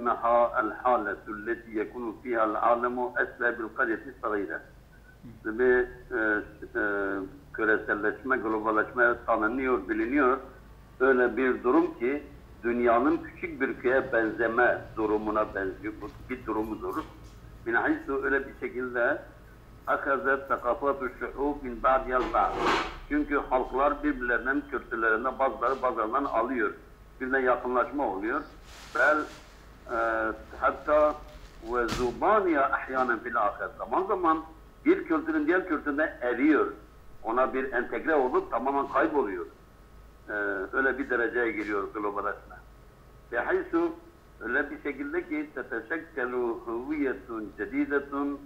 إنها الحالة التي يكون فيها العالم أسرى بالقرية الصغيرة. Ve küreselleşme, globalleşme tanınıyor, biliniyor. Öyle bir durum ki dünyanın küçük bir köye benzeme durumuna benziyor. Bu bir durumudur. Min haysu öyle bir şekilde akazet takafatu şuhub min ba'diyel ba'd. Çünkü halklar birbirlerinin kültürlerinden bazılarından alıyor. Birbirine yakınlaşma oluyor. Bel hatta ve zubaniya ahyanen fil ahir. Zaman zaman bir kültürün diğer kültürüne eriyor. Ona bir entegre olup tamamen kayboluyor. Öyle bir dereceye giriyor globalleşme. Ve haysu öyle bir şekilde ki teteşekkelu huviyetun cedidetun,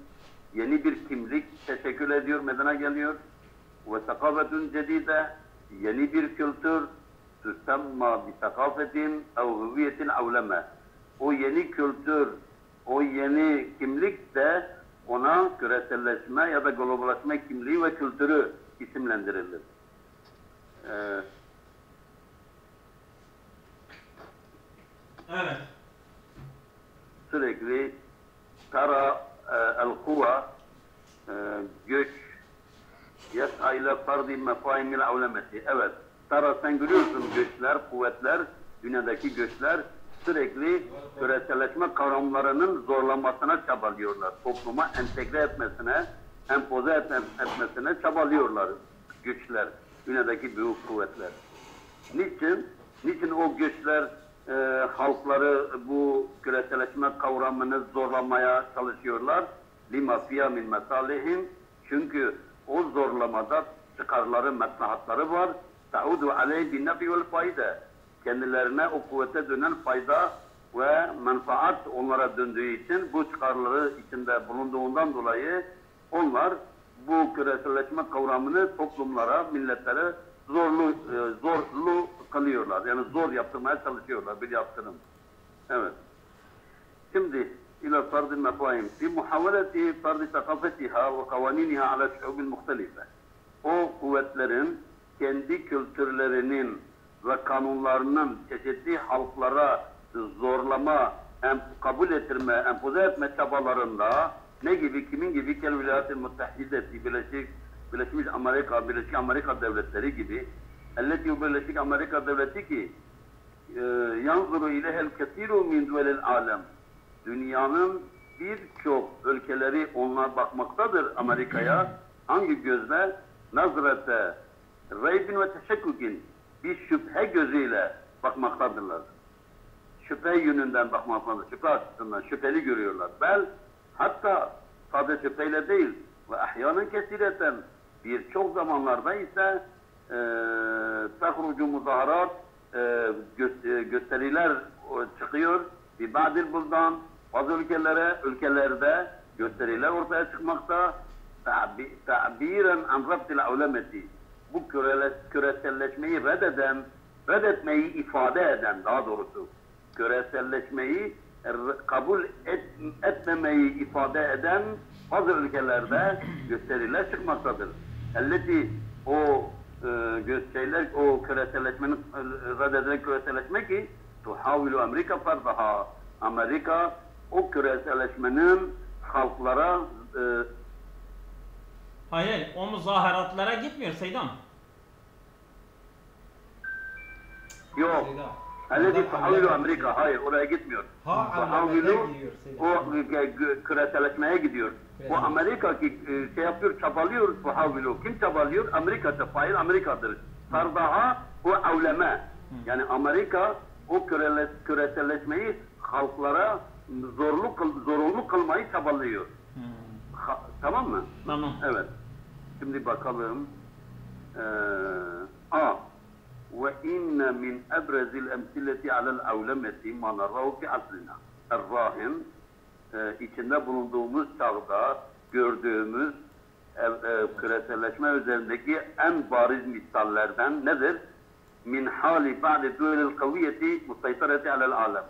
yeni bir kimlik teşekkül ediyor, meydana geliyor. Ve sakafetun cedide, yeni bir kültür tusamma bi sakafetin ev huviyetin avleme. O yeni kültür, o yeni kimlik de ona küreselleşme ya da globalleşme kimliği ve kültürü isimlendirilir. Evet. Sürekli tara el-kuva, göç, yes'a ile fardi mefaimil avlemeti. Evet, tara sen görüyorsun göçler, kuvvetler, dünyadaki göçler sürekli küreselleşme kavramlarının zorlanmasına çabalıyorlar. Topluma entegre etmesine, empoze etmesine çabalıyorlar güçler, dünyadaki büyük kuvvetler. Niçin? Niçin o güçler halkları bu küreselleşme kavramını zorlamaya çalışıyorlar? Lima fiyâ min mesalihim. Çünkü o zorlamada çıkarları, maslahatları var. Ta'udu aleyh bin nefi vel fayda. Kendilerine o kuvvete dönen fayda ve menfaat onlara döndüğü için, bu çıkarları içinde bulunduğundan dolayı onlar bu küreselleşme kavramını toplumlara, milletlere zorlu kılıyorlar. Yani zor yaptırmaya çalışıyorlar, bir yaptırım. Evet. Şimdi ila farz-ı mefahim fi muhaveleti farz-ı takafetiha ve kavaniniha ala şu'ubil muhtelife. O kuvvetlerin kendi kültürlerinin ve kanunlarının çeşitli halklara zorlama, kabul ettirme, empoze etme çabalarında ne gibi, kimin gibi kel Vilayet-i Muttehideti, Birleşmiş Amerika Devletleri gibi, elleti Birleşik Amerika Devleti ki yanzuru ilehel kesiru min duvelil alem. Dünyanın birçok ülkeleri onlar bakmaktadır Amerika'ya. Hangi gözle? Nazrete, reybin ve teşekkukin, bir şüphe gözüyle bakmaktadırlar. Şüphe yönünden bakmaktadır. Şüphe açısından şüpheli görüyorlar. Hatta sadece şüpheyle değil ve ahyanın kesireten birçok zamanlarda ise tahrucu muzaharat, gösteriler çıkıyor. Bir badil buldan bazı ülkelerde gösteriler ortaya çıkmakta. Ta'biren an rabtil avlemeti. Bu küreselleşmeyi reddetmeyi ifade eden, daha doğrusu küreselleşmeyi kabul etmemeyi ifade eden bazı ülkelerde gösteriler çıkmaktadır. Elleti o gösteriler, o küreselleşmenin reddedilen küreselleşme ki tuhavilu Amerika fardaha. Amerika o küreselleşmenin halklara Hayır, o muzaharatlara gitmiyor Seydam. Yok. Elleti tuhavilu Amerika. Hayır, oraya gitmiyor. Tuhavilu o küreselleşmeye gidiyor. O Amerika ki şey yapıyor, çabalıyor tuhavilu. Kim çabalıyor? Amerika. Fail Amerika'dır. Sardaha o avleme. Yani Amerika o küreselleşmeyi halklara zorunlu kılmayı çabalıyor. Tamam mı? Tamam. Evet. Şimdi bakalım. Ve inne min ebrezil emsileti alel avlemeti ma narrahu fi aslina. Er-rahin, içinde bulunduğumuz çağda gördüğümüz küreselleşme üzerindeki en bariz misallerden nedir? Min hali ba'de duvelil kaviyeti musaytareti alel alem.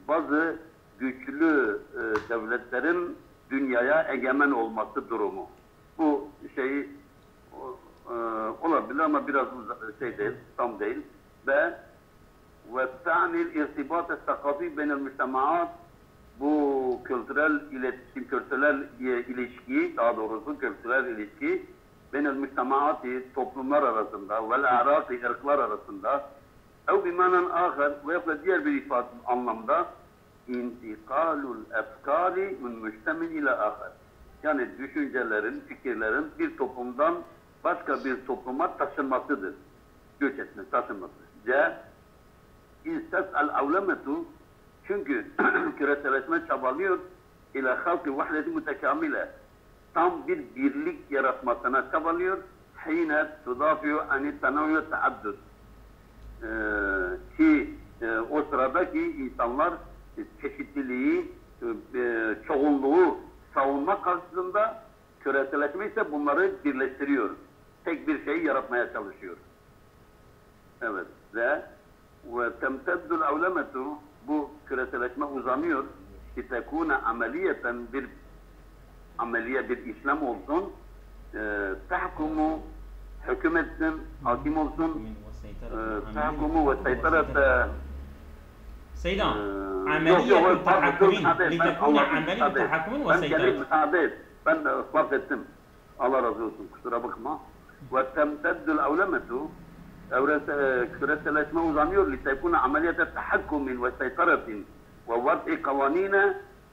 Bazı güçlü devletlerin dünyaya egemen olması durumu. Bu şey olabilir ama biraz şey değil, tam değil. Ve وتعني الارتباط الثقافي بين المجتمعات. Bu kültürel iletişim, kültürel ilişki, daha doğrusu kültürel ilişki beynel müstemaati, toplumlar arasında ve a'raqi, ırklar arasında ev bimanen ahar ve diğer bir ifade anlamda intikalul efkari min müctemin ile ahar. Yani düşüncelerin, fikirlerin bir toplumdan başka bir topluma taşınmasıdır. Göç etme, taşınması. C. İstes'al avlemetu, çünkü küreselleşme çabalıyor ila halki vahdeti mütekamile, tam bir birlik yaratmasına çabalıyor. Hine tudafiyu ani tanavyu taaddud, ki o sıradaki insanlar çeşitliliği, çoğunluğu savunma karşısında küreselleşme ise bunları birleştiriyor. Tek bir şey yaratmaya çalışıyor. Evet. Ve temteddül avlemetu, bu küreselleşme uzanıyor ki tekune ameliyeten bir ameliye, bir işlem olsun, tahkumu, hüküm etsin, hakim olsun, tahkumu ve seytarete سيدان عملية التحكم لتكون عملية التحكم وسيطرة. Ben ıspat ettim. Allah razı olsun. Kusura bakma. Ve temteddül avlemetu, küreselleşme uzanıyor. لِتَكُونَ عَمَلِيَةَ تَحَكُّمٍ وَسَيْطَرَةٍ وَوَضْعِ قَوَانِينَ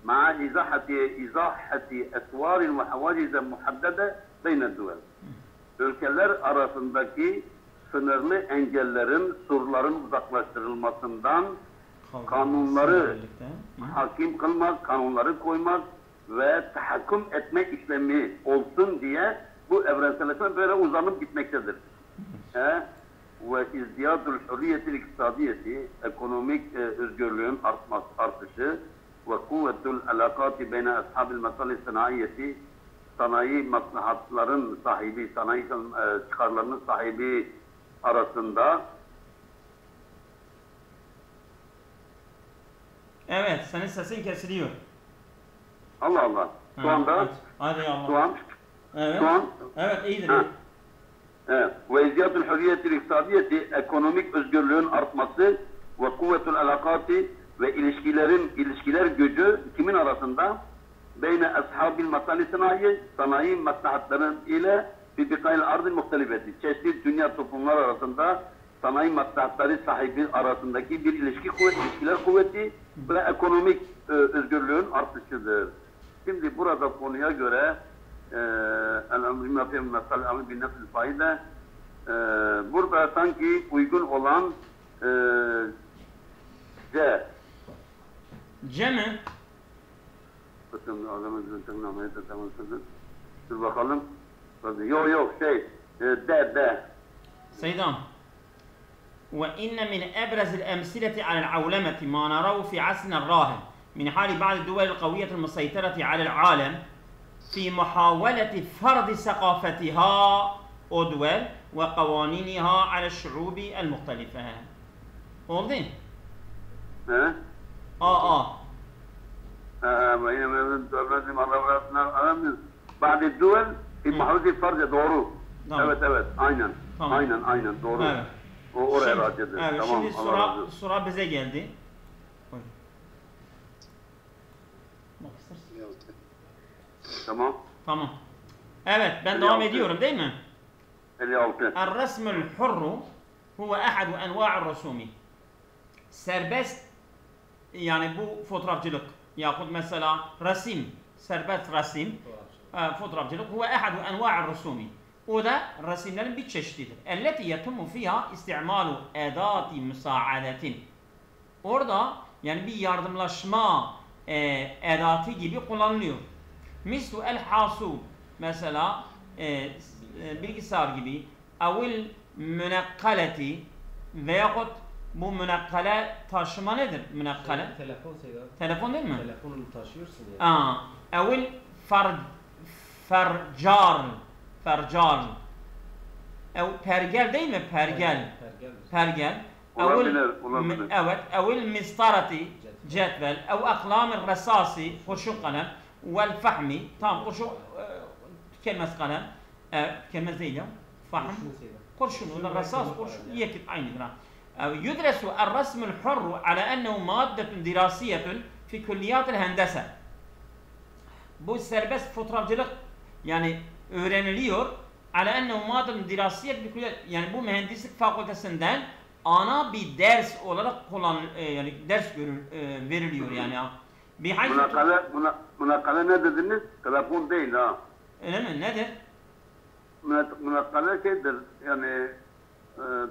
مَعَ إِزَاحَةِ أَسْوَارٍ وَحَوَاجِزَ مُحَدَّدَ بَيْنَ الدُّوَلِ. Ülkeler arasındaki sınırlı engellerin, surların uzaklaştırılmasından kanunları hakim kılmak, kanunları koymak ve tahakküm etme işlemi olsun diye bu evrenselleşme böyle uzanıp gitmektedir. Ve izdiyadul hürriyetil iktisadiyeti, ekonomik özgürlüğün artışı ve kuvvetul alakati beyne ashabil masali sanayiyeti, sanayi maslahatların sahibi, sanayi çıkarlarının sahibi arasında. Evet, senin sesin kesiliyor. Allah Allah. Şu anda. Hadi Allah. Şu an. Evet. Şu an. Evet, iyidir. Evet. Ve izdiyadul hürriyetil iktisadiyeti, ekonomik özgürlüğün artması ve kuvvetul alakati ve ilişkiler gücü kimin arasında? Beyne ashabil masali sanayi maslahatları ile fibikayl ardil muhtelifeti. Çeşitli dünya toplumlar arasında sanayi maslahatları sahibi arasındaki bir ilişkiler kuvveti ve ekonomik özgürlüğün artışıdır. Şimdi burada konuya göre burada sanki uygun olan C. C mi? Dur bakalım. Yok D. سيدان وإن من أبرز الأمثلة على العولمة ما نراه في عصرنا الراهن من حال بعض الدول القوية المسيطرة على العالم في محاولة فرض ثقافتها ودول وقوانينها على الشعوب المختلفة. oldu? بعض الدول في محاولة فرض doğru. Evet. Aynen. Tamam. Aynen doğru. Evet. Oraya rahatsız. Evet, Tamam. şimdi sıra bize geldi. Tamam. Evet, ben devam ediyorum değil mi? 56. الرسم الحر هو أحد أنواع الرسوم. Serbest, yani bu fotoğrafçılık yahut mesela resim, serbest resim, fotoğrafçılık huve ahadu enva'ir rusumi. O da resimlerin bir çeşididir. Elleti yetumu fiha isti'malu edati müsaadetin. Orada yani bir yardımlaşma edatı gibi kullanılıyor. Mislu el hasub, mesela bilgisayar gibi, evil münekkaleti veyahut bu münekkale taşıma nedir? Münekkale? Telefon Seyyar. Telefon değil mi? Telefonunu taşıyorsun yani. Evil fercal. Pergel değil mi? Pergel. Olabilir. Evet. Evil mistarati cetvel. Ev aklamir resasi kurşun kalem. Vel fahmi. Tamam, kurşun kelimesi kalem. Kelimesi değil ya. Fahm. Kurşun. Resas kurşun. Yekit aynıdır. يدرس الرسم الحر على أنه مادة دراسية في كليات الهندسة. Bu serbest fotoğrafçılık yani öğreniliyor. على أنه مادة دراسية في كليات, yani bu mühendislik fakültesinden ana bir ders olarak yani ders veriliyor yani. Münakale ne dediniz? Telefon değil ha. Öyle mi? Nedir? Münakale şeydir yani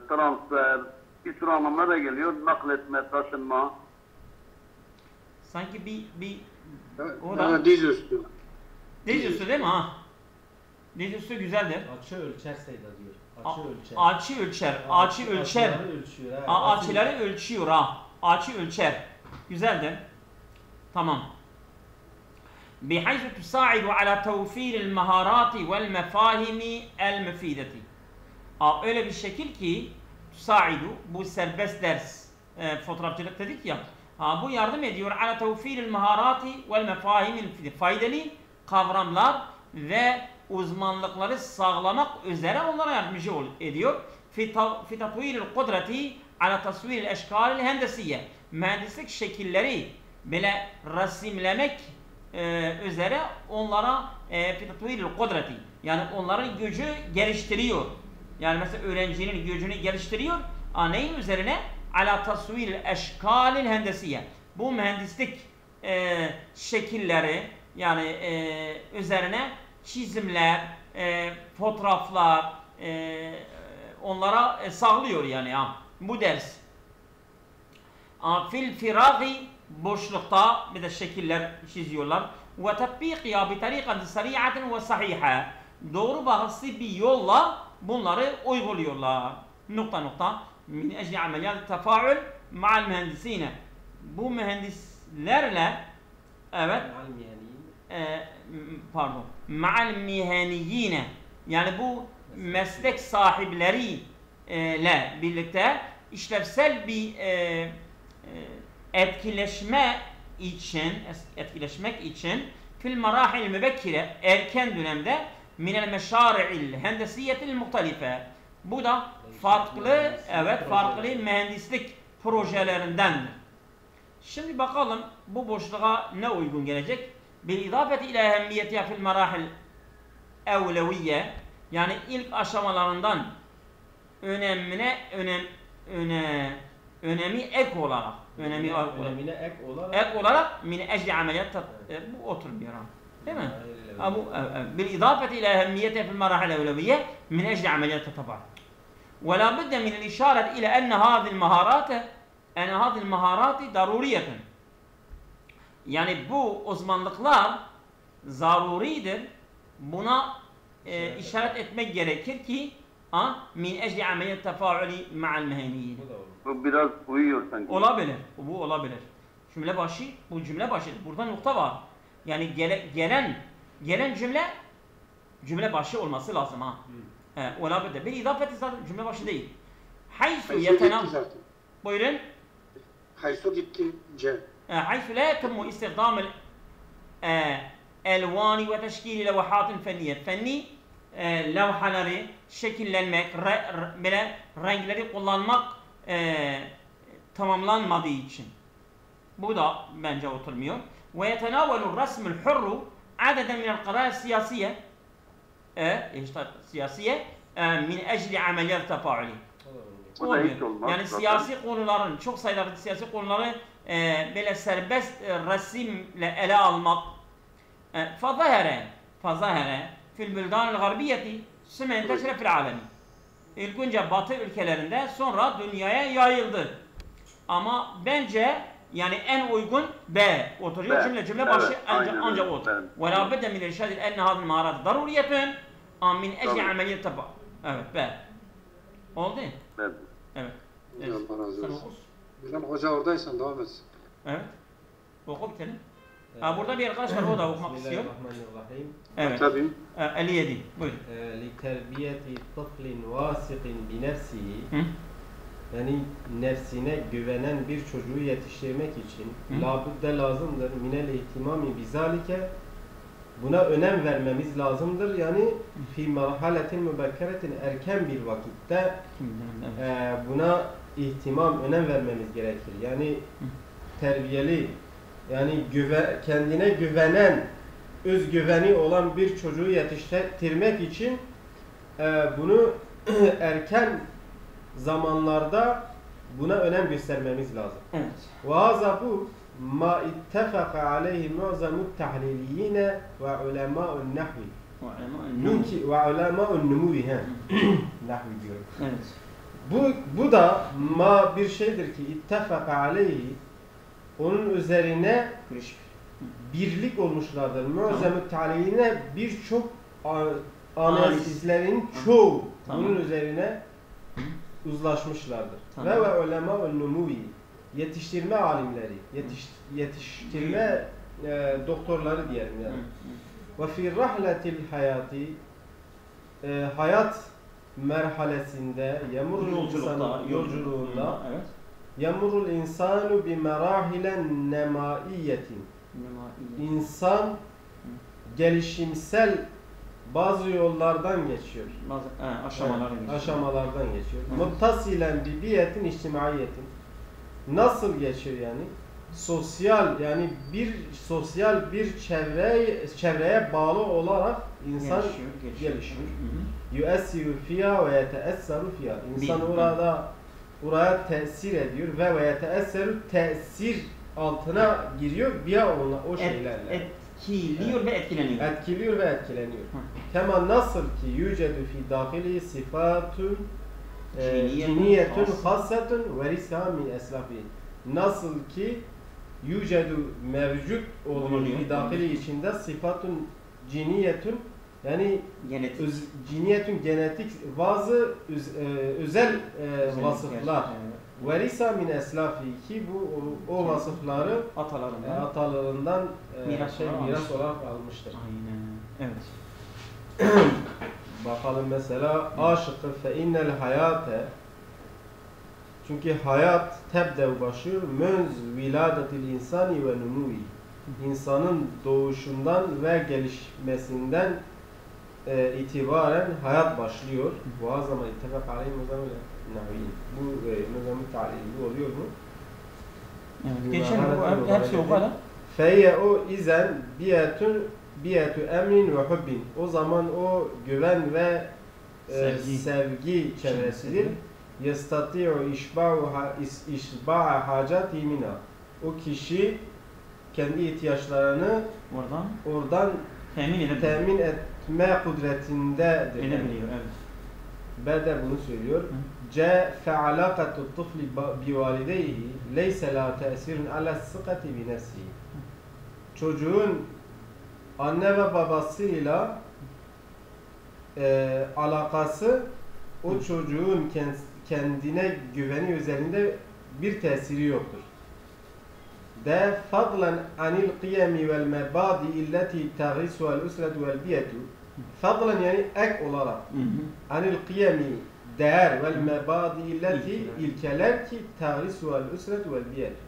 transfer, bir sürü anlamlar da geliyor. Nakletme, taşınma. Sanki bir o da dizüstü. Dizüstü değil mi ha? Dizüstü güzeldir. Açı ölçer Seyda diyor. Açı ölçer. Açı ölçer. Açı ölçer. Açıları ölçüyor ha. Açı ölçer. Güzeldir. Tamam. بحيث تساعد على توفير المهارات والمفاهيم المفيدة. Öyle bir şekil ki تساعد, bu serbest ders fotoğrafçılık dedik ya. Bu yardım ediyor على توفير المهارات والمفاهيم المفيدة. Faydalı kavramlar ve uzmanlıkları sağlamak üzere onlara yardımcı ediyor. في تطوير القدرة على تصوير الأشكال الهندسية. Mühendislik şekilleri böyle resimlemek üzere onlara في تطوير القدرة, yani onların gücü geliştiriyor. Yani mesela öğrencinin gücünü geliştiriyor. Neyin üzerine? على تصوير الأشكال الهندسية. Bu mühendislik şekilleri yani üzerine çizimler, fotoğraflar onlara sağlıyor yani bu ders. Fil firagi, boşlukta bir de şekiller çiziyorlar. Ve tatbiqiha bi tariqatin sari'atin ve sahiha. Doğru bahsi bir yolla bunları uyguluyorlar. Nokta. Min ecli ameliyat tefaül ma'al mühendisine. Bu mühendislerle evet ma'al mihaniyine, yani bu meslek sahipleriyle birlikte işlevsel bir etkileşmek için fil marahil mübekkire, erken dönemde minel meşari'il hendesiyetil muhtalife. Bu da farklı mühendislik projelerindendir. Şimdi bakalım bu boşluğa ne uygun gelecek? Bil idafeti ila ehemmiyetiha fil marahil evleviye, yani ilk aşamalarından önemine önemi ek olarak min ecli ameliyat bu oturmuyor değil mi? Bu bil idafeti ila ehemmiyetiha fil marahil evleviye min ecli ameliyat tabar. Ve la budde min el işaret ila enne hadhihi maharati daruriyetun. Yani bu uzmanlıklar zaruridir. Buna işaret etmek gerekir ki min ecli ameliyat tefaülü ma'al meheniyin. Bu biraz uyuyor sanki. Olabilir. Bu olabilir. Cümle başı, bu cümle başı. Burada nokta var. Yani gelen cümle başı olması lazım ha. Olabilir. Bir idafeti zaten cümle başı değil. Haysu yetenam. Buyurun. Haysu gittince. Haysu la yetemmu istihdam elvani ve teşkili levahatin fenniye. Fenni levhaları şekillenmek, böyle renkleri kullanmak tamamlanmadığı için. Bu da bence oturmuyor. Ve yetenavelu resmül hurru adeden minel kadaya siyasiye min ecli ameliyat tefaülü. Yani siyasi konuların, çok sayıda siyasi konuları böyle serbest resimle ele almak. Fazahare fil büldanil garbiyeti sümme enteşre fil alemi. İlk önce Batı ülkelerinde, sonra dünyaya yayıldı. Ama bence yani en uygun B oturuyor. Cümle başı ancak otur. Ve la bedde min irşadil enne hadil maharat daruriyetun min ecli ameliyat taba. Evet, B. Oldu? Evet. Allah razı olsun. Bilmem hoca oradaysan devam etsin. Evet. Oku bitelim. Burada bir arkadaş var, o da okumak istiyor. Bismillahirrahmanirrahim. Evet. Tabii. 57. Buyurun. Literbiyeti tıflin vasiqin bi nefsihi. Yani nefsine güvenen bir çocuğu yetiştirmek için labudde lazımdır minel ihtimami bizalike, buna önem vermemiz lazımdır. Yani fi marhaletin mübekkeretin, erken bir vakitte buna ihtimam, önem vermemiz gerekir. Yani terbiyeli, yani kendine güvenen, özgüveni olan bir çocuğu yetiştirmek için bunu erken zamanlarda buna önem göstermemiz lazım. Evet. وهذا bu ma ittafaqa aleyhi mu'zamut tahliliyine ve ulema'un nahvi. Ve ulema'un numuvi nahvi diyorum. Evet. Bu da ma bir şeydir ki ittafaqa aleyhi, onun üzerine birlik olmuşlardır. Mu'zamut tahliliyine birçok analizlerin çoğu bunun üzerine uzlaşmışlardır. Ve ulema'un numuvi, yetiştirme alimleri, yetiştirme doktorları diyelim yani. Ve fi rahletil hayati, hayat merhalesinde, yolculuğunda yemurul insanu bi merahilen nemaiyetin. İnsan gelişimsel bazı yollardan geçiyor. Aşamalardan geçiyor. Muttasilen bi biyetin içtimaiyetin. Nasıl geçiyor yani? Sosyal, yani sosyal bir çevreye bağlı olarak insan gelişiyor. Yu'essiru fiha ve yeteesseru fiha. İnsan oraya tesir ediyor ve yeteesseru, tesir altına giriyor o şeylerle. Etkiliyor ve etkileniyor. Etkiliyor ve etkileniyor. Kema nasıl ki yücedu fi dahili sifatun ciniyetun hassetun ve risha min eslafi. Nasıl ki yücedu mevcut oluyor fi dahili içinde sıfatun ciniyetun, yani ciniyetun genetik bazı özel vasıflar. Ve risha min eslafi ki o vasıfları atalarından miras olarak almıştır. Aynen. Evet. Bakalım mesela A şıkkı fe innel hayate, çünkü hayat tebdev başlıyor mönz viladetil insani ve numuvi, insanın doğuşundan ve gelişmesinden itibaren hayat başlıyor. Bu azama ittifak aleyhi muzamil nahviyin. Bu muzamil ta'lili oluyor mu? Evet. Geçen bu hepsi o kadar. Feyye o izen biyetu emrin ve hubbin. O zaman o güven ve sevgi çevresidir. Yestati'u işba'a hacati minha. O kişi kendi ihtiyaçlarını oradan temin etme kudretindedir. Edebiliyor, evet. Ben de bunu söylüyor. C fe'alaqatu tıfli bivalideyhi leyse la te'sirun ala sıkati bi nefsihi. Çocuğun anne ve babasıyla alakası o çocuğun kendine güveni üzerinde bir tesiri yoktur. De fadlan anil qiyami vel mebadi illeti taghisu el usretu vel biyetu. Fadlan yani ek olarak anil qiyami değer vel mebadi illeti ilkeler ki taghisu el usretu vel biyetu.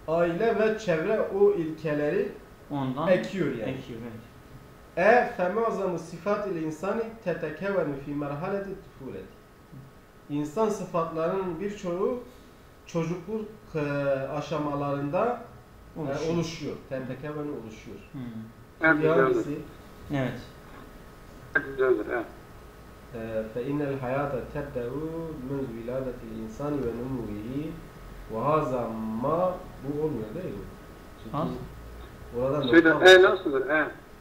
Aile ve çevre o ilkeleri ondan ekiyor yani. Ekiyor, evet. Femazamı sıfat-ı insani tetekevenu fi merhaleti tufuleti. İnsan sıfatlarının birçoğu çocukluk aşamalarında oluşuyor. Tetekevenu oluşuyor. Güzeldir. Evet. Güzeldir, evet. فَاِنَّ الْحَيَاةَ تَبْدَعُ مُنْزُ وِلَادَةِ الْاِنْسَانِ وَنُمُّهِ وَهَذَا مَا bu olmuyor değil mi? Çünkü Söyle, nasıldır?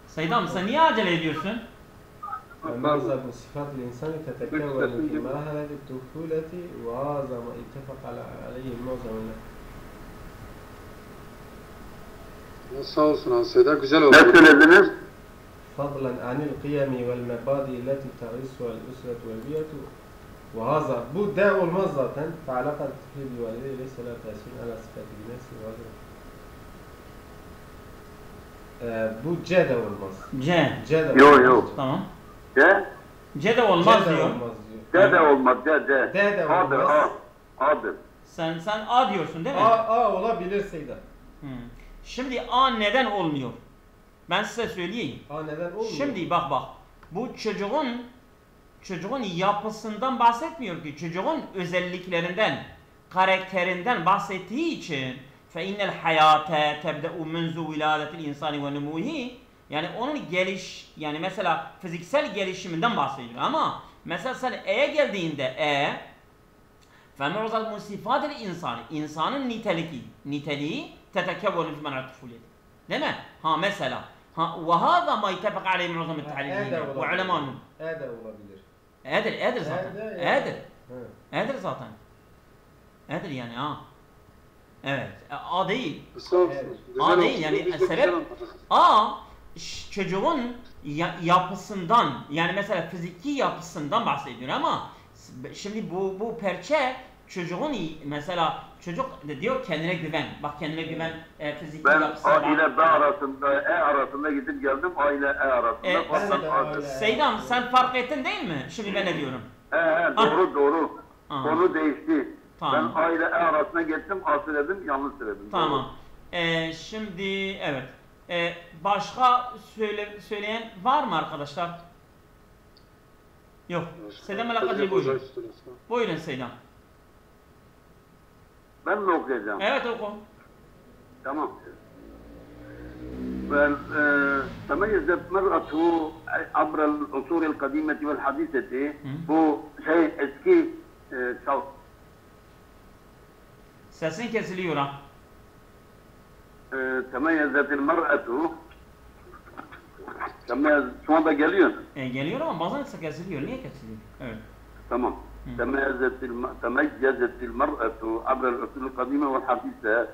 Saydam, sen niye acele ediyorsun? فَمَازَ بُصِفَاتِ الْاِنْسَانِ تَتَكَوَّنُ فِي مَرَحَلَةِ الطُّفُولَةِ وَهَذَا مَا اتَّفَقَ عَلَيْهِ الْمُعْظَمُ. Sağ olsun Hansı'da güzel oldu. Ne söylediniz? فَضْلًا عَنِ الْقِيَمِ وَالْمَبَادِ الَّتِي تَعِسُّهَا الْأُسْرَةُ وَالْبِيَةُ وَهَذَا bu de olmaz zaten. فَعَلَقَ الْتِفْلِ بِوَالِدَيْهِ لَيْسَ لَا تَأْسِيرٌ عَلَى صِفَاتِ بِنَفْسِهِ وَهَذَا. Bu C de olmaz. C de Yok olmaz. yok. Tamam. C de olmaz C de diyor. olmaz diyor. D de olmaz. D de A'dır, olmaz. A'dır. Sen A diyorsun değil mi? A olabilir Seyda. Şimdi A neden olmuyor? Ben size söyleyeyim. A neden olmuyor? Şimdi bak. Bu çocuğun yapısından bahsetmiyor ki. Çocuğun özelliklerinden. karakterinden bahsettiği için فَاِنَّ الْحَيَاةَ تَبْدَأُ مُنْزُ وِلَادَةِ الْاِنْسَانِ وَنُمُوهِ yani onun yani mesela fiziksel gelişiminden bahsediyor ama mesela sen E'ye geldiğinde فَمُعْزَلْ مُسِفَاتِ الْاِنْسَانِ insanın niteliği تَتَكَوَّنُ فِي مَنْعَ الطُّفُولِيَةِ değil mi? Mesela وَهَذَا مَا يَتَفَقْ عَلَيْهِ مُعْظَمِ التَّحْلِيلِينَ وَعُلَمَانُ de olabilir. E'dir zaten. E'dir zaten. E'dir yani Evet. A değil. A değil yani sebep çocuğun yapısından yani mesela fiziki yapısından bahsediyor ama şimdi bu perçe çocuğun mesela çocuk diyor kendine güven. Bak kendine güven fiziki yapısı. Ben A ile B arasında arasında gidip geldim. A ile arasında Seydam sen fark ettin değil mi? Şimdi ben ne diyorum? Doğru. Konu değişti. Tamam. Ben A ile arasına geçtim. A söyledim. Yanlış söyledim. Tamam. Şimdi evet. Başka söyleyen var mı arkadaşlar? Yok. Seydam Alakadri buyurun. Buyurun Seydam. Ben mi okuyacağım? Evet oku. Tamam. تميزت مرأته عبر العصور القديمة والحديثة bu eski sesin kesiliyor ha. تميزت المرأة şu anda geliyor. Geliyor ama bazen kesiliyor. Niye kesiliyor? Evet. Tamam. تميزت المرأة عبر العصور القديمة والحديثة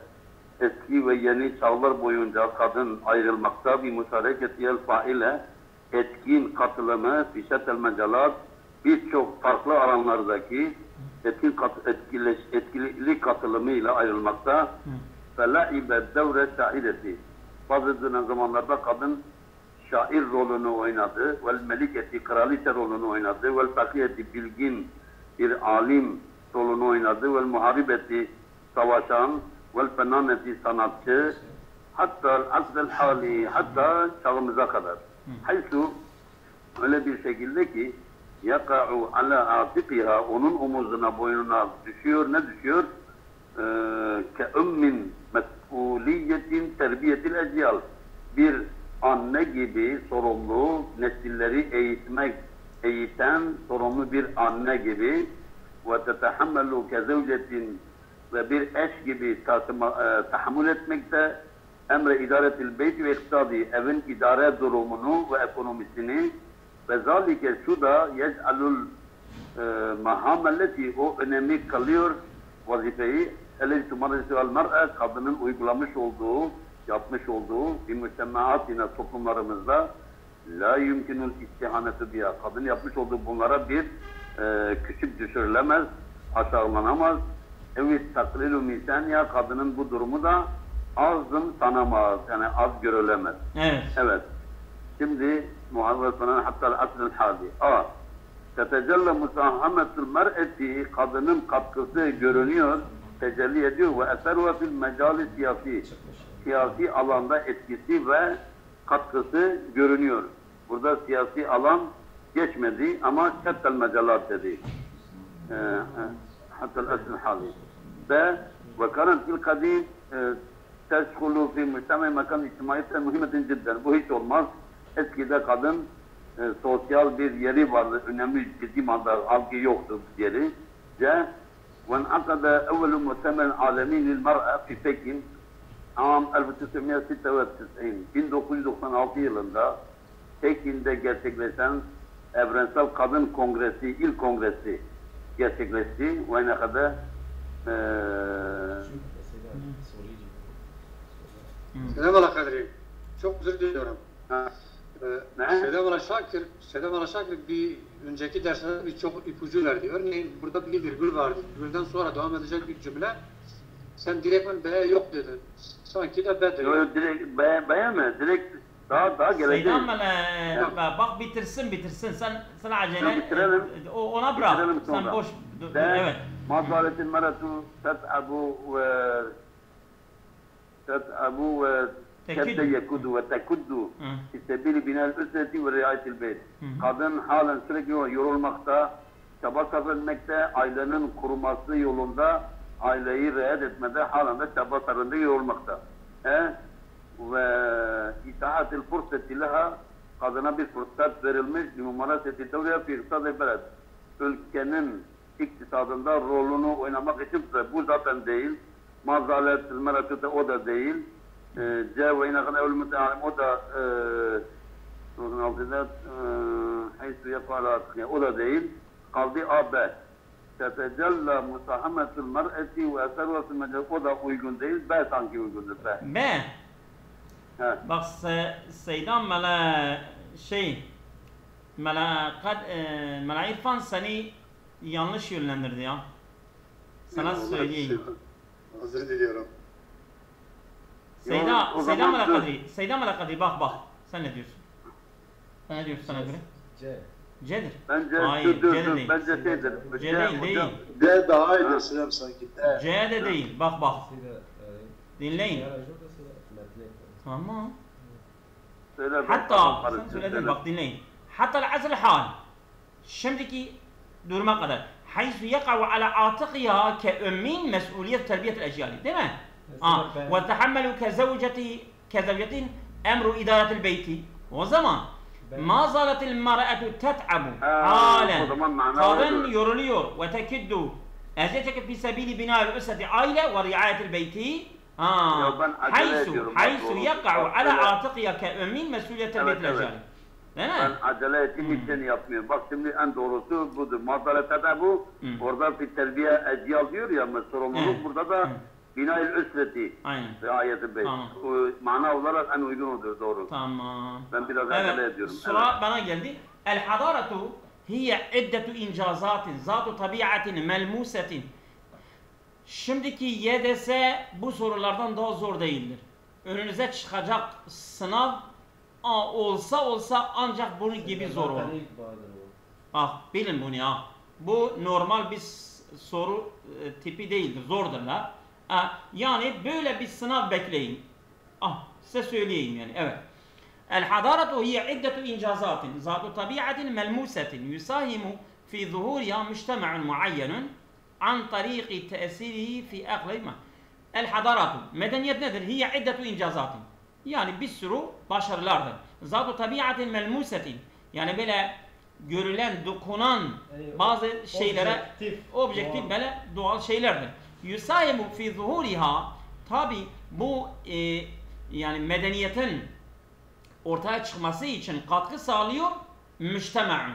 eski ve yeni çağlar boyunca kadın ayrılmakta bir müşareketiyel faile etkin katılımı fişetel mecalat birçok farklı alanlardaki etkili katılımıyla ayrılmakta فَلَعِبَ devre şaireti bazı zamanlarda kadın şair rolünü oynadı vel meliketi kraliçe rolünü oynadı vel fakiyeti bilgin bir alim rolünü oynadı vel muharibeti savaşan vel fenaneti sanatçı hatta asr-ı hali hatta çağımıza kadar. Haysu öyle bir şekilde ki yaka'u ala atiqiha onun omuzuna boynuna düşüyor ne düşüyor? Ke ummin mes'uliyetin terbiyetil eciyal bir anne gibi sorumlu nesilleri eğiten sorumlu bir anne gibi ve tetehammelu ke zevcetin ve bir eş gibi tahammül etmekte emre idaretil beyti ve iktadi evin idare durumunu ve ekonomisini ve zalike şu da yec'alul mahamelleti o önemli kalıyor vazifeyi elezi tumarisi al mer'e kadının uygulamış olduğu yapmış olduğu bir müstemmaatina toplumlarımızda la yumkinul istihanetu biha kadın yapmış olduğu bunlara bir küçük düşürülemez aşağılanamaz. Evet, taklilu misaniya kadının bu durumu da azım sanamaz, yani az görülemez. Evet. Şimdi muhabbetine hatta asr-ı hali. Tetecelle musahametul mer'eti kadının katkısı görünüyor, tecelli ediyor ve eseruha fil mecali siyasi alanda etkisi ve katkısı görünüyor. Burada siyasi alan geçmedi ama şettel mecalat dedi. Hatta asr-ı hali. Ve karan fil kadim teşkulu fi müstemi mekan içtimaiyette mühimmetin cidden. Bu hiç olmaz. Eskide kadın sosyal bir yeri vardı. Önemli ciddi manada algı yoktu yeri. وانعقد أول مؤتمر عالمي للمرأة في Pekin عام 1996 1996 yılında Pekin'de gerçekleşen Evrensel Kadın Kongresi, ilk kongresi gerçekleşti. Ve ne kadar Selam Kadri. Çok özür diliyorum. Selam Şakir bir önceki derslerde birçok ipucu verdi. Örneğin burada bir virgül vardı. Virgülden sonra devam edecek bir cümle. Sen direktmen B'ye yok dedin. Sanki de B dedin. Yok direkt B'ye mi? Direkt daha gelecek. Seydam bak bitirsin. Sen acele ona bırak. Sen boş. Evet. Mazaletin meratu tet'abu ve Kette yekudu ve tekuddu istebili binel üsreti ve riayetil beyt. Kadın halen sürekli yorulmakta, çaba sarf etmekte, ailenin kuruması yolunda aileyi riayet etmede halen de çaba sarında yorulmakta. Ve itaat-ül fırsati leha, kadına bir fırsat verilmiş, mumaraseti devriye fi iktisad-ı beled. Ülkenin iktisadında rolünü oynamak için bu zaten değil. Mazalet, merakıte o da değil. C ve inakına ölümü tealim o da haysu yapalat o da değil. Kaldı A-B. Tetecella musahametul mer'eti ve eservetul mecel o da uygun değil. B sanki uygundur. B. B. Bak Seydan mala mala İrfan seni yanlış yönlendirdi ya. Sana söyleyeyim. Özür diliyorum. Seyda Mala Kadri bak. Sen ne diyorsun? Sen ne diyorsun sana göre? C. C'dir. Bence hayır, C de değil. Bence şeydir. C değil. D daha iyi Sinem sanki. C de değil. Bak. Dinleyin. Tamam. Söyle Hatta sen söyledin bak dinleyin. Hatta العصر الحال şimdiki duruma kadar حيث يقع على عاتقها كأمين مسؤولية تربية الأجيال değil mi? وتحمل كزوجة أمر إدارة البيت o zaman ما زالت المرأة تتعب حالا kadın yoruluyor وتكد أزيتك في سبيل بناء الأسرة عائلة ورعاية البيت حيث يقع على عاتقها كأمين مسؤولية تربية الأجيال. Değil mi? Ben acele ettiğim için yapmıyorum. Bak şimdi en doğrusu budur. Mazalete bu. Orada bir terbiye eciyal diyor ya. Sorumluluk burada da bina-i üsreti. Ayet-i bey. Mana olarak en uygun odur. Doğru. Tamam. Ben biraz acele ediyorum. Sıra bana geldi. El-hadaratu hiye iddetu incazatin zatu tabiatin melmusetin. Şimdiki YDS bu sorulardan daha zor değildir. Önünüze çıkacak sınav olsa ancak bunun gibi zor olur. Bilin bunu ya. Bu normal bir soru tipi değildir. Zordur la. Yani böyle bir sınav bekleyin. Size söyleyeyim yani. Evet. El-hadaratu hiye iddetu incazatin zatu tabiatin melmusetin yusahimu fi zuhuriha mujtema'un muayyenun an tariqi tesirihi fi aklima. El-hadaratu medeniyet nedir? Hiye iddetu incazatin. Yani bir sürü başarılardır. Zat-ı tabiatin melmusetin. Yani böyle görülen, dokunan bazı şeylere objektif böyle doğal şeylerdir. Yusahimu fi zuhuriha tabi bu yani medeniyetin ortaya çıkması için katkı sağlıyor müştema'un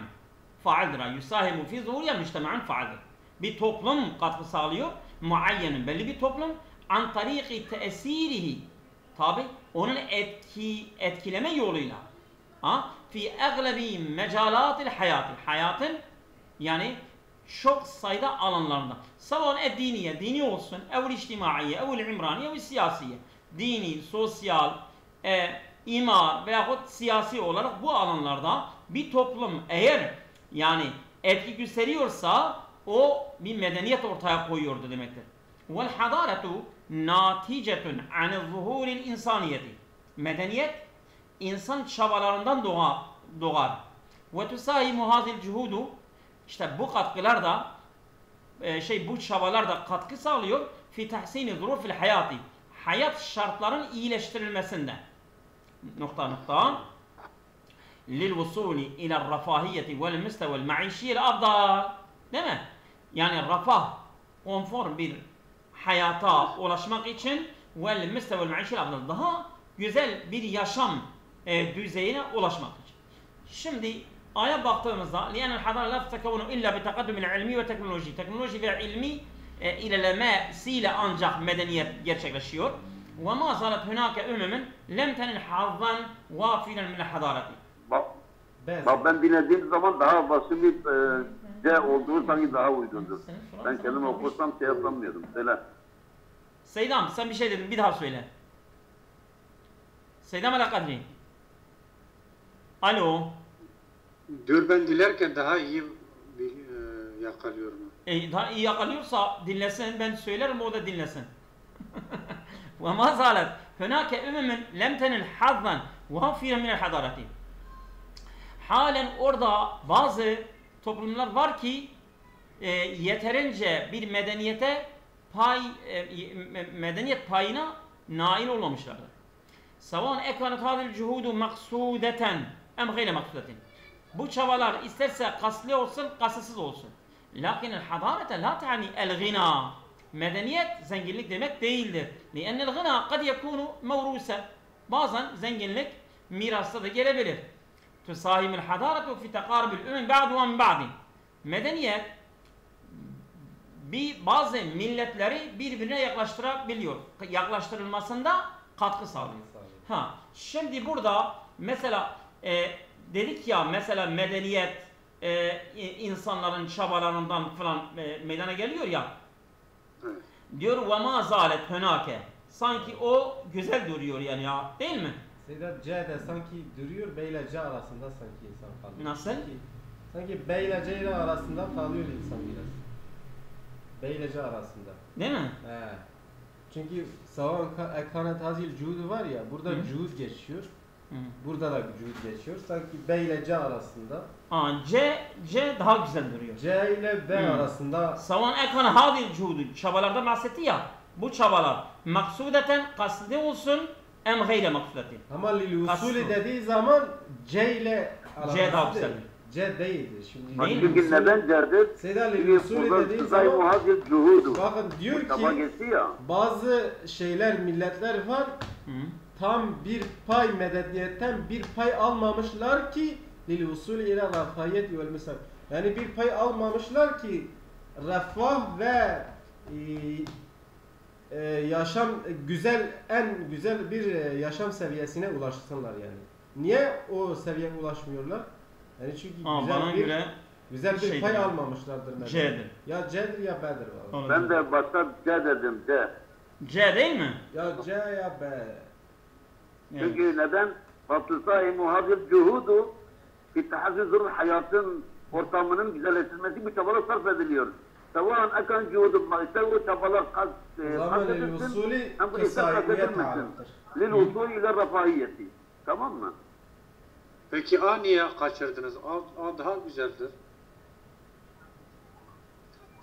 faaldir. Yusahimu fi zuhuriha müştema'un faaldir. Bir toplum katkı sağlıyor. Muayyenun belli bir toplum an tariqi tesirihi tabi onun etkileme yoluyla fi aglebi mecalatil hayatın yani çok sayıda alanlarında savan diniye dini olsun evl içtimaiye evl imraniye ve siyasiye dini, sosyal, imar veyahut siyasi olarak bu alanlarda bir toplum eğer yani etki gösteriyorsa o bir medeniyet ortaya koyuyordu demektir. Vel hadaretu naticetun anil zuhuril insaniyeti. Medeniyet insan çabalarından doğar. Ve tusahimu hazil cuhudu işte bu katkılar da bu çabalar da katkı sağlıyor fi tahsini zurufil hayati. Hayat şartlarının iyileştirilmesinde. Lil vusuli ila rafahiyeti vel mustevel maişiyel afdal. Değil mi? Yani refah, konfor bir hayata ulaşmak için vel mustevel maişiyel afdal. Daha güzel bir yaşam düzeyine ulaşmak için. Şimdi aya baktığımızda لأن الحضارة لا تتكون إلا بتقدم العلمي ve teknoloji. Teknoloji ve ilmi ilerlemesiyle ancak medeniyet gerçekleşiyor. وما زالت هناك أمم لم تنل حظا وافلا من الحضارة. Bak ben dinlediğim zaman daha basımı C olduğu sanki daha uygundur. Ben kendimi okursam şey yapamıyordum. Söyle. Seydam sen bir şey dedin bir daha söyle. Seydam ala kadri. Alo. Diyor ben dilerken daha iyi yakalıyorum. Daha iyi yakalıyorsa dinlesin ben söylerim o da dinlesin. وما زالت هناك أمم لم تنل حظا وافرا من الحضارة. Halen orada bazı toplumlar var ki yeterince bir medeniyete medeniyet payına nail olmamışlardır. Savan ekanet hadil cuhudu maksudeten em gayre maksudetin. Bu çabalar isterse kaslı olsun, kasıtsız olsun. Lakin el hadarete la ta'ni el gina. Medeniyet zenginlik demek değildir. Li'ennel gina kad yekunu mevrusa. Bazen zenginlik mirasta da gelebilir. Tusahimul hadaretu fi teqaribil ümen ba'du min ba'di. Medeniyet bazı milletleri birbirine yaklaştırabiliyor. Yaklaştırılmasında katkı sağlıyor. Ha, şimdi burada mesela dedik ya mesela medeniyet insanların çabalarından falan meydana geliyor ya. Evet. Diyor ve ma zalet hunake. Sanki o güzel duruyor yani ya, değil mi? Sedat C'de sanki duruyor, B ile C arasında sanki insan kalıyor. Nasıl? Sanki B ile C ile arasında kalıyor insan biraz. B ile C arasında. Değil mi? He. Çünkü savan ekanet hazil cuhudu var ya, burada cuhud geçiyor. Hı. Burada da cuhud geçiyor. Sanki B ile C arasında. C daha güzel duruyor. C ile B arasında. Savan ekran hadil cuhudu çabalarda bahsetti ya. Bu çabalar maksudeten kasdi olsun em gayre maksudetin. Ama lil usulü dediği zaman C ile C daha güzel. C değildir. Şimdi Değil mi? Çünkü neden Cevdet? Sedat lil Çünkü usulü burada dediği Sızay zaman Muhacir Cuhudu. bakın diyor Kitaba ki geçti ya. bazı şeyler, milletler var, tam bir pay medeniyetten bir pay almamışlar ki lil usulü ile rafahiyeti vel misal. Yani bir pay almamışlar ki refah ve yaşam en güzel bir yaşam seviyesine ulaşsınlar yani. Niye o seviyeye ulaşmıyorlar? Yani çünkü güzel bir pay almamışlardır. C'dir. Ya C'dir ya B'dir var. Ben de başta C dedim C. C değil mi? Ya C ya B. Çünkü neden? Fatısay Muhacir Cuhudu İttihazı hayatın ortamının güzelleştirilmesi bu çabalar sarf ediliyor. Savan akan cuhudu işte o çabalar Zaman lil usulü kısayimiyet ağırdır. Lil usulü ile rafahiyeti. Tamam mı? Peki A niye kaçırdınız? A daha güzeldir.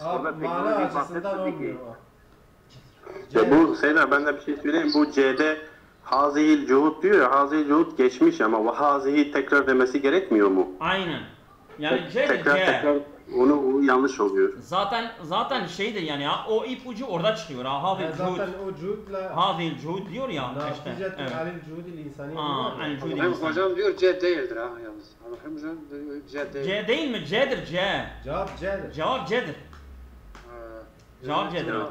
Abi mana açısından olmuyor o. Ya bu Seyda, ben de bir şey söyleyeyim. Bu C'de hazihil cuhud diyor ya, hazihil cuhud geçmiş ama bu hazihil tekrar demesi gerekmiyor mu? Aynen. Yani C de Tekrar onu yanlış oluyor. Zaten şeydir yani ya, o ipucu orada çıkıyor. Hadil Zaten cuhud. o cuhudla Hadil cuhud diyor ya işte. Naticetul alil cuhudil insani. Yani cuhud Hem insan. hocam diyor C değildir ha yalnız. Hem hocam diyor C değil. C değil mi? C'dir C. Cevap C'dir. Cevap C'dir. Cevap C'dir. Ya,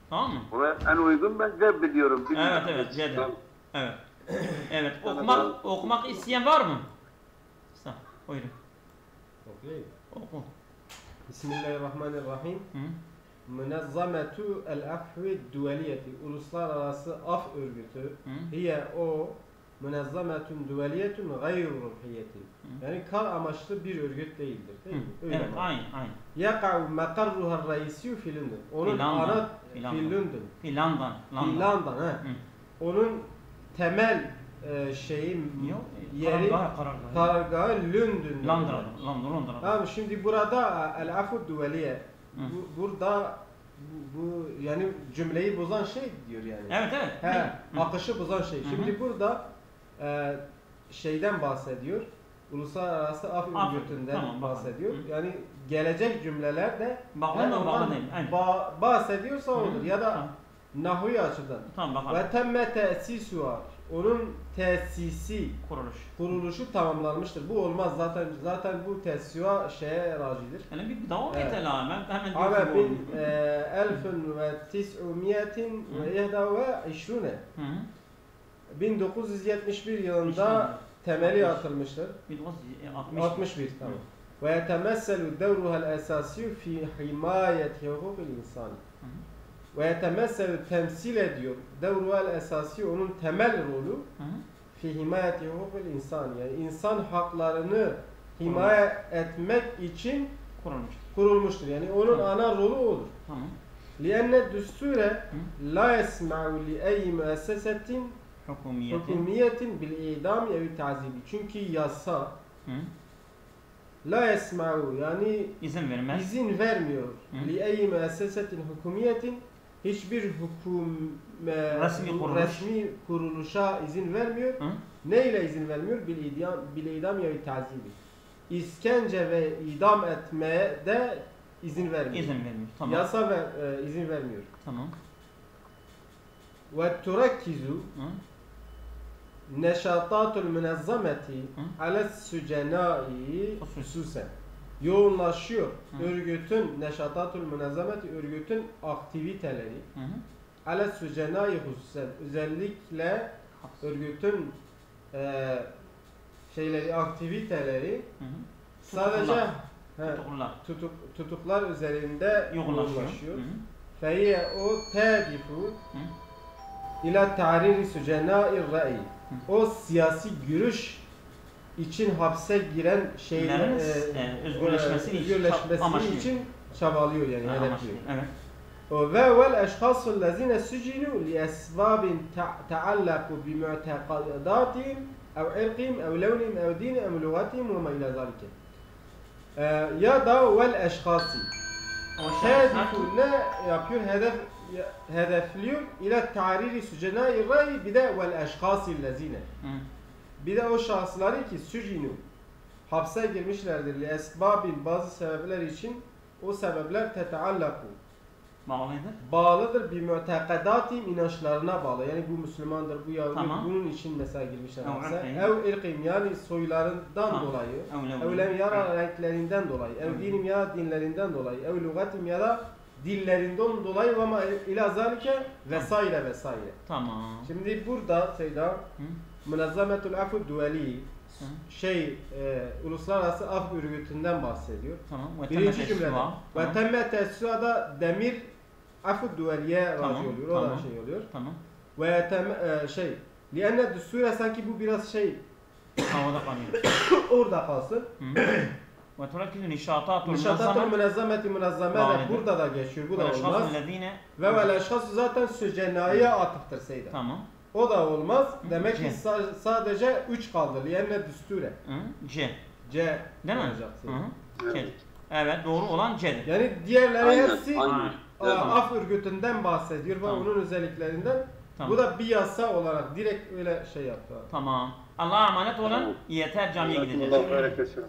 Tamam mı? oraya en uygun ben C biliyorum. Evet C'dir. Tamam. Evet. Evet. Okumak isteyen var mı? Buyurun. Okuyayım. Oku. Bismillahirrahmanirrahim. Münezzametu el-afvi duveliyeti. Uluslararası af örgütü. Hiye o münezzametun duveliyetun gayru ruhiyetin. Yani kar amaçlı bir örgüt değildir. Değil mi? Öyle Evet, mi? aynen. Yaka'u mekarruha reisiyyu fi London. Onun ana fi London. Finlandiya. Onun temel yeri karargahı London'da. Londra. Tamam, şimdi burada el-afu duveliye. Burada bu yani cümleyi bozan şey diyor yani. Evet. Akışı bozan şey. Şimdi burada şeyden bahsediyor. Uluslararası af örgütünden bahsediyor. Yani gelecek cümlelerde Bağlı değil. bahsediyorsa olur ya da nahvi açıdan. Tamam bakalım. Ve temme tesisi var. Onun tesisi, kuruluşu tamamlanmıştır. Bu olmaz zaten bu tesisiwa şeye racidir. Yani bir devam et lan. Ben hemen Ama 1971 yılında temeli atılmıştır. 61 tamam. Ve yetemesselu devruha'l esasi fi himayeti hukukil insan. Ve yetemesselu temsil ediyor. Devruha'l esasi onun temel rolü fi himayeti hukukil insan. Yani insan haklarını himaye etmek için kurulmuştur. Yani onun ana rolü odur. Tamam. لأن الدستور لا يسمع لأي مؤسسة حكومية بالإعدام أو التعذيب. Çünkü yasa la yesma'u yani izin vermiyor. لأي مؤسسة حكومية hiçbir Resmi kuruluş. resmi kuruluşa izin vermiyor. Hı? Neyle izin vermiyor? Bil idam ya tazibi. İskence ve idam etmeye de izin vermiyor. İzin vermiyor. Tamam. Yasa ve izin vermiyor. Tamam. Ve turakkizu Hı? neşatatul münezzameti Hı? ala sücenai Husus. hususen. Yoğunlaşıyor. Hı. Örgütün neşatatul münezzameti örgütün aktiviteleri Hı hı. ala sücenai hususen. Özellikle örgütün aktiviteleri Hı hı. sadece Tutuklular. tutuklar üzerinde Yoğunlaşıyor. yoğunlaşıyor. Hı hı. Feyye o tedifu Hı. ila ta'riri sücenai ra'yi. O siyasi görüş için hapse giren şeyler özgürleşmesi amaçlıyor. için çabalıyor yani hedefliyor. Amaçlıyor. Evet. Ve eşhasu lezine sücinu li esbabin ta'allaku bi mu'teqadatihim ev irqihim ev levnihim ev dinihim ev lugatihim ve ma ila zalike. Ya da vel eşhasi. Hedifu ne yapıyor? Hedefliyor ila ta'riri sücenai ra'yi bir de vel eşhasi lezine. Bir de o şahısları ki sücinu hapse girmişlerdir li esbabin bazı sebepler için o sebepler teteallaku bağlıdır bir mu'teqadatim inançlarına bağlı. Yani bu Müslümandır, bu Yahudi, tamam. Bunun için mesela girmişler hapse. irqim. Ev irqim yani soylarından Tamam. dolayı. Ev Evlem ya renklerinden dolayı. Ev dinim ya dinlerinden dolayı. Ev lugatim ya da dillerinden dolayı ama ila zalike vesaire vesaire. Tamam. Şimdi burada Seyda Münazzametul Afu Duveli uluslararası af örgütünden bahsediyor. Tamam. Birinci cümlede. Ve temme tessuada demir afu duveliye razı oluyor. O da şey oluyor. Tamam. Ve lianne düsture sanki bu biraz havada kalıyor. orada kalsın. Ve turakkizu nişatatul Nişatatul münezzameti münezzame de burada da geçiyor. Bu da olmaz. Ve vel eşhas zaten sücenaiye atıftır Seyda. Tamam. O da olmaz. Demek ki sadece 3 kaldı. Lianne düsture. C. C. Değil mi? olacak Seyda. C. Evet, doğru olan C'dir. Yani diğerleri hepsi Aynen. af örgütünden bahsediyor ve onun özelliklerinden. Tamam. Bu da bir yasa olarak direkt öyle yaptı. Tamam. Allah'a emanet olun. Yeter, camiye gideceğiz. Allah bereket versin.